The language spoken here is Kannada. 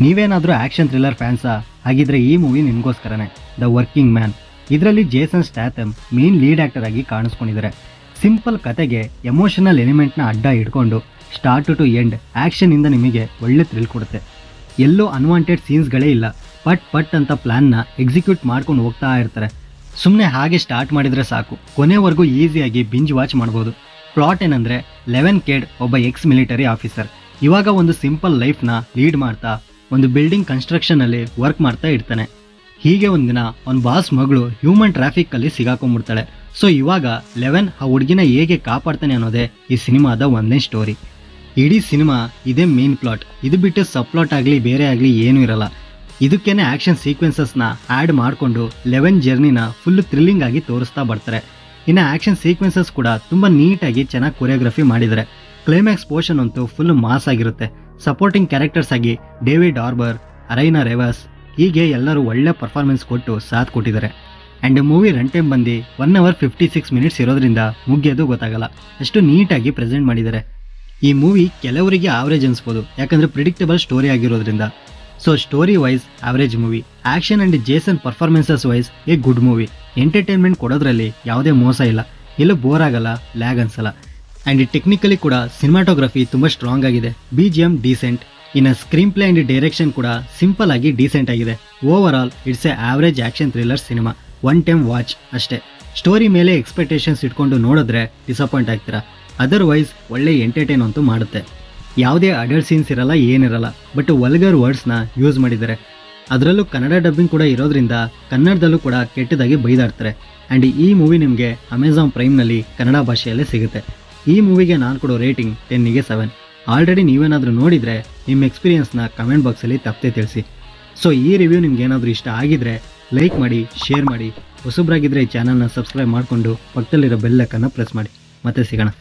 ನೀವೇನಾದರೂ ಆ್ಯಕ್ಷನ್ ಥ್ರಿಲ್ಲರ್ ಫ್ಯಾನ್ಸಾ? ಹಾಗಿದ್ರೆ ಈ ಮೂವಿ ನಿಮಗೋಸ್ಕರನೇ. The working man. ಇದರಲ್ಲಿ Jason Statham main lead actor ಆಗಿ ಕಾಣಿಸ್ಕೊಂಡಿದ್ದಾರೆ. ಸಿಂಪಲ್ ಕತೆಗೆ ಎಮೋಷನಲ್ ಎಲಿಮೆಂಟ್ನ ಅಡ್ಡ ಹಿಡ್ಕೊಂಡು ಸ್ಟಾರ್ಟ್ ಟು ಎಂಡ್ ಆ್ಯಕ್ಷನಿಂದ ನಿಮಗೆ ಒಳ್ಳೆ ಥ್ರಿಲ್ ಕೊಡುತ್ತೆ. ಎಲ್ಲೋ ಅನ್ವಾಂಟೆಡ್ ಸೀನ್ಸ್ಗಳೇ ಇಲ್ಲ. ಪಟ್ ಅಂತ ಪ್ಲ್ಯಾನ್ನ ಎಕ್ಸಿಕ್ಯೂಟ್ ಮಾಡ್ಕೊಂಡು ಹೋಗ್ತಾ ಇರ್ತಾರೆ. ಸುಮ್ಮನೆ ಹಾಗೆ ಸ್ಟಾರ್ಟ್ ಮಾಡಿದರೆ ಸಾಕು, ಕೊನೆವರೆಗೂ ಈಸಿಯಾಗಿ ಬಿಂಜ್ ವಾಚ್ ಮಾಡ್ಬೋದು. ಪ್ಲಾಟ್ ಏನಂದರೆ, ಲೆವೆನ್ ಕೇಡ್ ಒಬ್ಬ ಎಕ್ಸ್ ಮಿಲಿಟರಿ ಆಫೀಸರ್ ಇವಾಗ ಒಂದು ಸಿಂಪಲ್ ಲೈಫ್ನ ಲೀಡ್ ಮಾಡ್ತಾ ಒಂದು ಬಿಲ್ಡಿಂಗ್ ಕನ್ಸ್ಟ್ರಕ್ಷನಲ್ಲಿ ವರ್ಕ್ ಮಾಡ್ತಾ ಇರ್ತಾನೆ. ಹೀಗೆ ಒಂದಿನ ಅವನ ಬಾಸ್ ಮಗಳು ಹ್ಯೂಮನ್ ಟ್ರಾಫಿಕ್ಕಲ್ಲಿ ಸಿಗಾಕೊಂಡ್ಬಿಡ್ತಾಳೆ. ಸೊ ಇವಾಗ ಲೆವೆನ್ ಆ ಹುಡುಗಿನ ಹೇಗೆ ಕಾಪಾಡ್ತಾನೆ ಅನ್ನೋದೇ ಈ ಸಿನಿಮಾದ ಒಂದೇ ಸ್ಟೋರಿ. ಇಡೀ ಸಿನಿಮಾ ಇದೇ ಮೇನ್ ಪ್ಲಾಟ್. ಇದು ಬಿಟ್ಟು ಸಬ್ ಪ್ಲಾಟ್ ಆಗಲಿ ಬೇರೆ ಆಗಲಿ ಏನೂ ಇರಲ್ಲ. ಇದಕ್ಕೇನೆ ಆ್ಯಕ್ಷನ್ ಸೀಕ್ವೆನ್ಸಸ್ನ ಆ್ಯಡ್ ಮಾಡಿಕೊಂಡು ಲೆವೆನ್ ಜರ್ನಿನ ಫುಲ್ ಥ್ರಿಲ್ಲಿಂಗ್ ಆಗಿ ತೋರಿಸ್ತಾ ಬರ್ತಾರೆ. ಇನ್ನು ಆ್ಯಕ್ಷನ್ ಸೀಕ್ವೆನ್ಸಸ್ ಕೂಡ ತುಂಬ ನೀಟಾಗಿ ಚೆನ್ನಾಗಿ ಕೊರಿಯೋಗ್ರಫಿ ಮಾಡಿದ್ದಾರೆ. ಕ್ಲೈಮ್ಯಾಕ್ಸ್ ಪೋರ್ಷನ್ ಅಂತೂ ಫುಲ್ ಮಾಸ್ ಆಗಿರುತ್ತೆ. ಸಪೋರ್ಟಿಂಗ್ ಕ್ಯಾರೆಕ್ಟರ್ಸ್ ಆಗಿ ಡೇವಿಡ್ ಆರ್ಬರ್, ಅರೈನಾ ರೆವಾಸ್ ಹೀಗೆ ಎಲ್ಲರೂ ಒಳ್ಳೆ ಪರ್ಫಾರ್ಮೆನ್ಸ್ ಕೊಟ್ಟು ಸಾಥ್ ಕೊಟ್ಟಿದ್ದಾರೆ. ಆ್ಯಂಡ್ ಮೂವಿ ರನ್ ಟೈಮ್ ಬಂದು 1 hour 56 minutes ಇರೋದ್ರಿಂದ ಮುಗಿಯೋದು ಗೊತ್ತಾಗಲ್ಲ, ಅಷ್ಟು ನೀಟಾಗಿ ಪ್ರೆಸೆಂಟ್ ಮಾಡಿದ್ದಾರೆ. ಈ ಮೂವಿ ಕೆಲವರಿಗೆ ಆವ್ರೇಜ್ ಅನಿಸ್ಬೋದು, ಯಾಕಂದರೆ ಪ್ರಿಡಿಕ್ಟಬಲ್ ಸ್ಟೋರಿ ಆಗಿರೋದ್ರಿಂದ. So story wise average movie, action and Jason performances wise a good movie. Entertainment ಕೊಡೋದ್ರಲ್ಲಿ ಯಾವುದೇ ಮೋಸ ಇಲ್ಲ, ಎಲ್ಲೂ ಬೋರ್ ಆಗಲ್ಲ, ಲ್ಯಾಗ್ ಅನ್ಸಲ್ಲ. ಆ್ಯಂಡ್ ಟೆಕ್ನಿಕಲಿ ಕೂಡ ಸಿನಿಮಾಟೋಗ್ರಫಿ ತುಂಬ ಸ್ಟ್ರಾಂಗ್ ಆಗಿದೆ. BGM decent. ಇನ್ನು ಸ್ಕ್ರೀನ್ ಪ್ಲೇ ಆ್ಯಂಡ್ ಡೈರೆಕ್ಷನ್ ಕೂಡ ಸಿಂಪಲ್ ಆಗಿ ಡೀಸೆಂಟ್ ಆಗಿದೆ. Overall it's a average action thriller cinema, one time watch ಅಷ್ಟೇ. ಸ್ಟೋರಿ ಮೇಲೆ ಎಕ್ಸ್ಪೆಕ್ಟೇಷನ್ಸ್ ಇಟ್ಕೊಂಡು ನೋಡಿದ್ರೆ ಡಿಸಪಾಯಿಂಟ್ ಆಗ್ತೀರಾ. ಅದರ್ವೈಸ್ ಒಳ್ಳೆ ಎಂಟರ್ಟೈನ್ ಅಂತೂ ಮಾಡುತ್ತೆ. ಯಾವುದೇ ಅಡಲ್ಟ್ ಸೀನ್ಸ್ ಇರಲ್ಲ, ಏನಿರಲ್ಲ, ಬಟ್ ವಲ್ಗರ್ ವರ್ಡ್ಸ್ನ ಯೂಸ್ ಮಾಡಿದ್ದಾರೆ. ಅದರಲ್ಲೂ ಕನ್ನಡ ಡಬ್ಬಿಂಗ್ ಕೂಡ ಇರೋದ್ರಿಂದ ಕನ್ನಡದಲ್ಲೂ ಕೂಡ ಕೆಟ್ಟದಾಗಿ ಬೈದಾಡ್ತಾರೆ. ಆ್ಯಂಡ್ ಈ ಮೂವಿ ನಿಮಗೆ ಅಮೆಝಾನ್ ಪ್ರೈಮ್ನಲ್ಲಿ ಕನ್ನಡ ಭಾಷೆಯಲ್ಲೇ ಸಿಗುತ್ತೆ. ಈ ಮೂವಿಗೆ ನಾನು ಕೊಡೋ ರೇಟಿಂಗ್ 10ಗೆ 7. ಆಲ್ರೆಡಿ ನೀವೇನಾದರೂ ನೋಡಿದರೆ ನಿಮ್ಮ ಎಕ್ಸ್ಪೀರಿಯನ್ಸ್ನ ಕಮೆಂಟ್ ಬಾಕ್ಸಲ್ಲಿ ತಪ್ಪದೆ ತಿಳಿಸಿ. ಸೊ ಈ ರಿವ್ಯೂ ನಿಮ್ಗೆ ಏನಾದರೂ ಇಷ್ಟ ಆಗಿದ್ರೆ ಲೈಕ್ ಮಾಡಿ, ಶೇರ್ ಮಾಡಿ. ಹೊಸಬ್ರಾಗಿದ್ದರೆ ಈ ಚಾನಲ್ನ ಸಬ್ಸ್ಕ್ರೈಬ್ ಮಾಡಿಕೊಂಡು ಪಕ್ಕದಲ್ಲಿರೋ ಬೆಲ್ ಐಕಾನ್ನ ಪ್ರೆಸ್ ಮಾಡಿ. ಮತ್ತೆ ಸಿಗೋಣ.